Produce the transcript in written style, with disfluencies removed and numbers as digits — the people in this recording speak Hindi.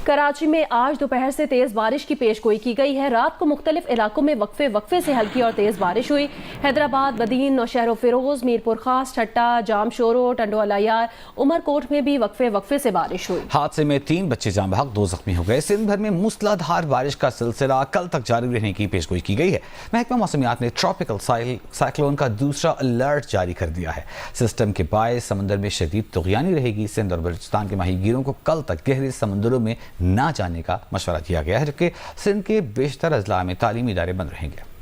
कराची में आज दोपहर से तेज बारिश की पेशगोई की गई है। रात को मुख्तलिफ इलाकों में वक्फे से हल्की और तेज बारिश हुई। हैदराबाद, बदीन, नौशहर फिरोज, मीरपुर खास, ठट्टा, जामशोरो, टंडोलायार, उमरकोट में भी वक्फे से बारिश हुई। हादसे में 3 बच्चे जान बहक, 2 जख्मी हो गए। सिंध भर में मूसलाधार बारिश का सिलसिला कल तक जारी रहने की पेशगोई की गई है। महकमा मौसमियात ने ट्रॉपिकल साइक्लोन का दूसरा अलर्ट जारी कर दिया है। सिस्टम के बायस समंदर में शदीद तुग़यानी रहेगी। सिंध और बलूचिस्तान के माहीगीरों को कल तक गहरे समंदरों में ना जाने का मशवरा दिया गया है, जबकि सिंध के बेशतर अजला में तालीमी इदारे बंद रहेंगे।